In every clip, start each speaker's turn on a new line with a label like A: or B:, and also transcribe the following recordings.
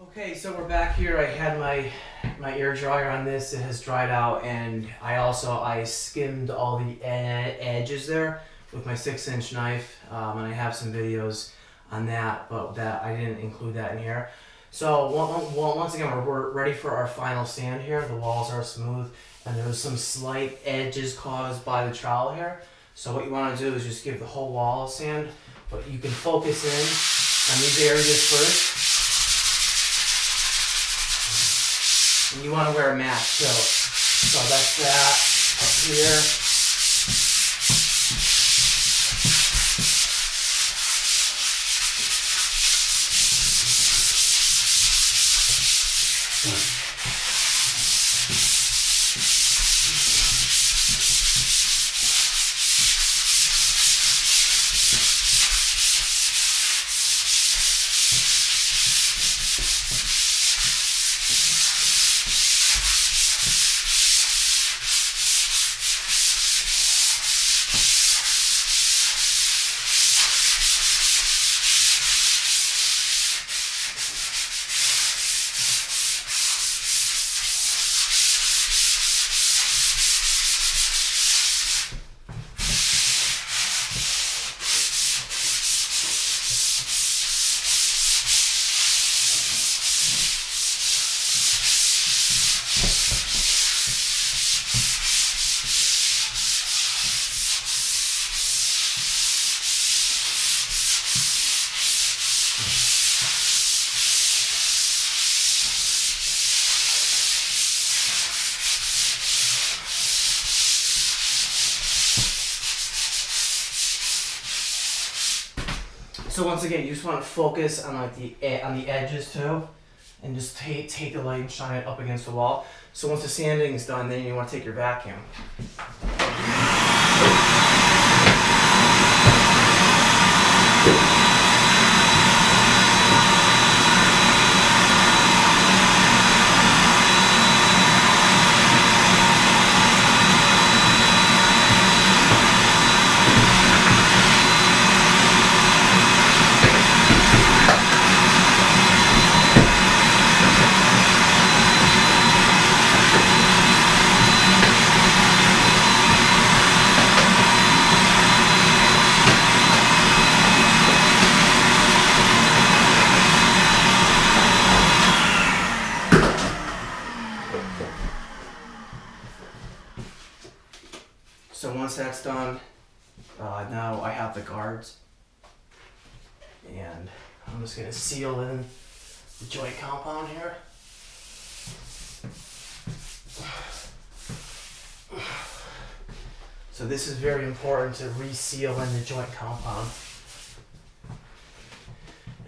A: Okay, so we're back here. I had my air dryer on this. It has dried out, and I skimmed all the edges there with my 6-inch knife, and I have some videos on that, but that I didn't include that in here. So once again, we're ready for our final sand here. The walls are smooth, and there's some slight edges caused by the trowel here. So what you want to do is just give the whole wall a sand, but you can focus in on these areas first. And you want to wear a mask, so that's that up here. So once again, you just want to focus on like the edges too, and just take the light and shine it up against the wall. So once the sanding is done, then you want to take your vacuum. So once that's done, now I have the Gardz, and I'm just going to seal in the joint compound here. So this is very important to reseal in the joint compound.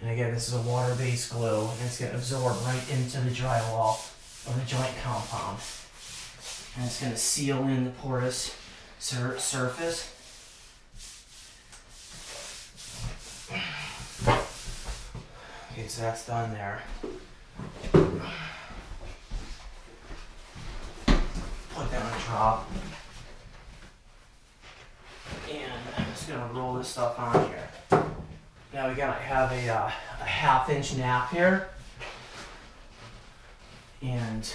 A: And again, this is a water-based glue, and it's going to absorb right into the drywall of the joint compound. And it's going to seal in the porous surface. Okay, so that's done there. Put that on top. And I'm just going to roll this stuff on here. Now again, I have a 1/2-inch nap here. And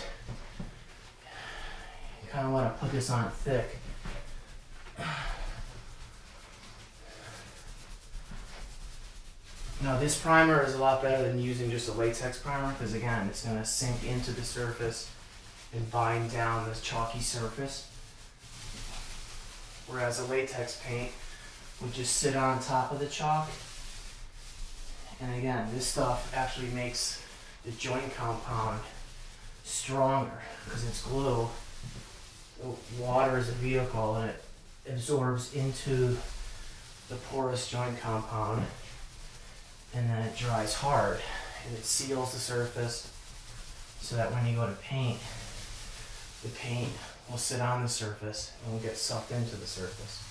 A: you kind of want to put this on thick. Now this primer is a lot better than using just a latex primer, because again, it's going to sink into the surface and bind down this chalky surface. Whereas a latex paint would just sit on top of the chalk. And again, this stuff actually makes the joint compound stronger because it's glue. Water is a vehicle, and it absorbs into the porous joint compound, and then it dries hard, and it seals the surface so that when you go to paint, the paint will sit on the surface and will get sucked into the surface.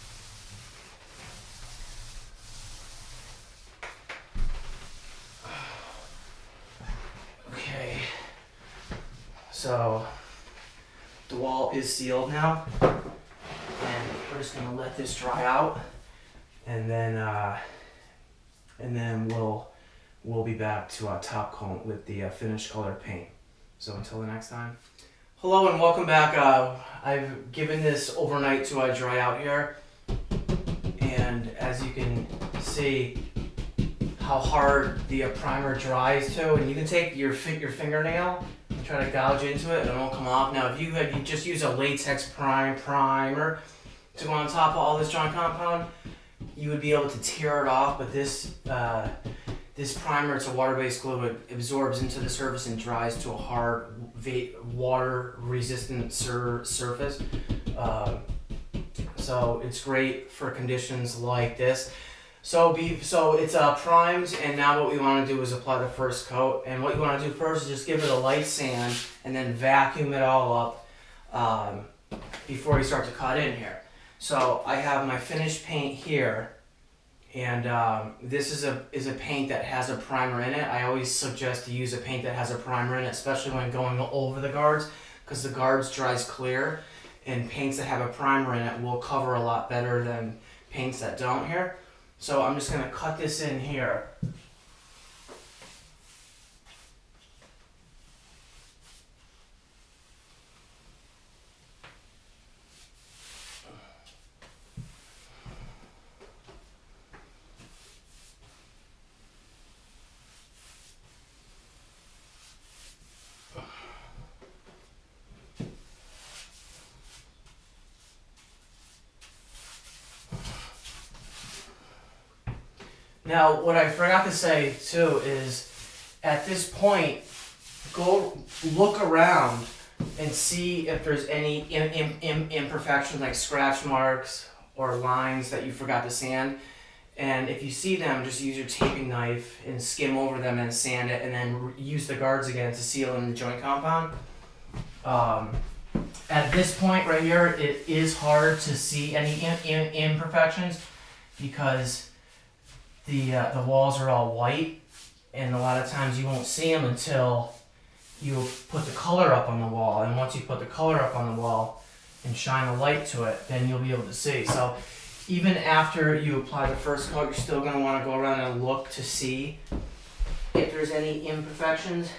A: Okay, so the wall is sealed now, and we're just going to let this dry out, and then we'll we'll be back to top coat with the finished color paint. So until the next time. Hello and welcome back. I've given this overnight to dry out here, and as you can see how hard the primer dries too, and you can take your fingernail and try to gouge into it and it won't come off. Now if you just use a latex primer to go on top of all this joint compound, you would be able to tear it off, but this primer, it's a water-based glue, it absorbs into the surface and dries to a hard, water-resistant surface. So it's great for conditions like this. So it's primed, and now what we want to do is apply the first coat. And what you want to do first is just give it a light sand, and then vacuum it all up before you start to cut in here. So I have my finished paint here. And this is a paint that has a primer in it. I always suggest to use a paint that has a primer in it, especially when going over the Gardz, because the Gardz dries clear, and paints that have a primer in it will cover a lot better than paints that don't here. So I'm just going to cut this in here. Now, what I forgot to say too is, at this point, go look around and see if there's any imperfections like scratch marks or lines that you forgot to sand. And if you see them, just use your taping knife and skim over them and sand it, and then use the Gardz again to seal in the joint compound. At this point right here, it is hard to see any imperfections because the walls are all white, and a lot of times you won't see them until you put the color up on the wall. And once you put the color up on the wall and shine a light to it, then you'll be able to see. So even after you apply the first coat, you're still going to want to go around and look to see if there's any imperfections.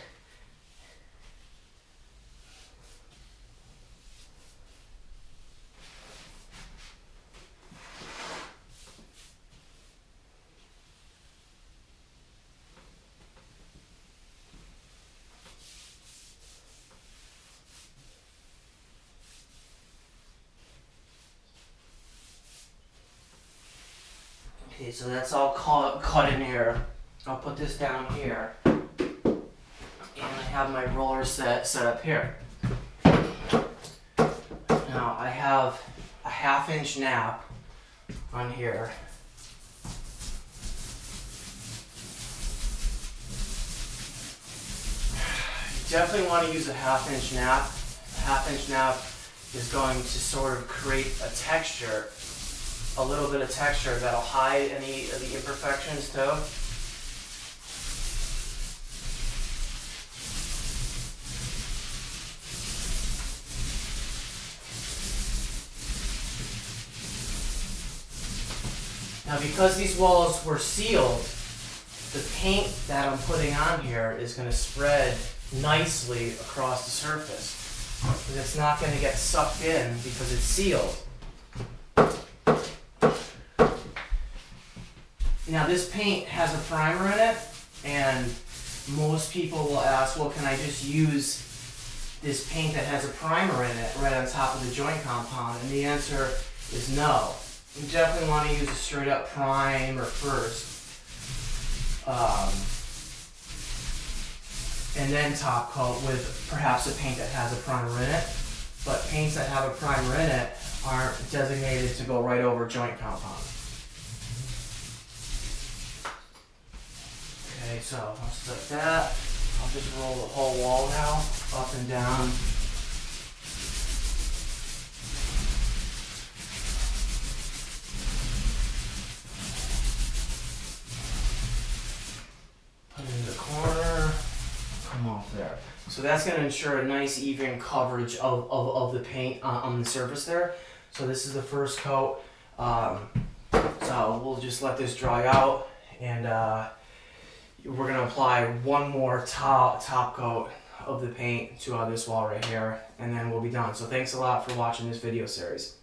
A: Okay, so that's all cut in here. I'll put this down here. And I have my roller set up here. Now I have a 1/2 inch nap on here. You definitely want to use a 1/2 inch nap. A 1/2 inch nap is going to sort of create a texture, a little bit of texture that'll hide any of the imperfections too. Now because these walls were sealed, the paint that I'm putting on here is going to spread nicely across the surface. And it's not going to get sucked in because it's sealed. Now this paint has a primer in it, and most people will ask, well, can I just use this paint that has a primer in it right on top of the joint compound? And the answer is no. You definitely want to use a straight up primer first, and then top coat with perhaps a paint that has a primer in it. But paints that have a primer in it aren't designated to go right over joint compound. Okay, so just like that. I'll just roll the whole wall now, up and down. Put it in the corner, come off there. So that's going to ensure a nice even coverage of the paint on the surface there. So this is the first coat. So we'll just let this dry out, and we're gonna apply one more top coat of the paint to this wall right here, and then we'll be done. So thanks a lot for watching this video series.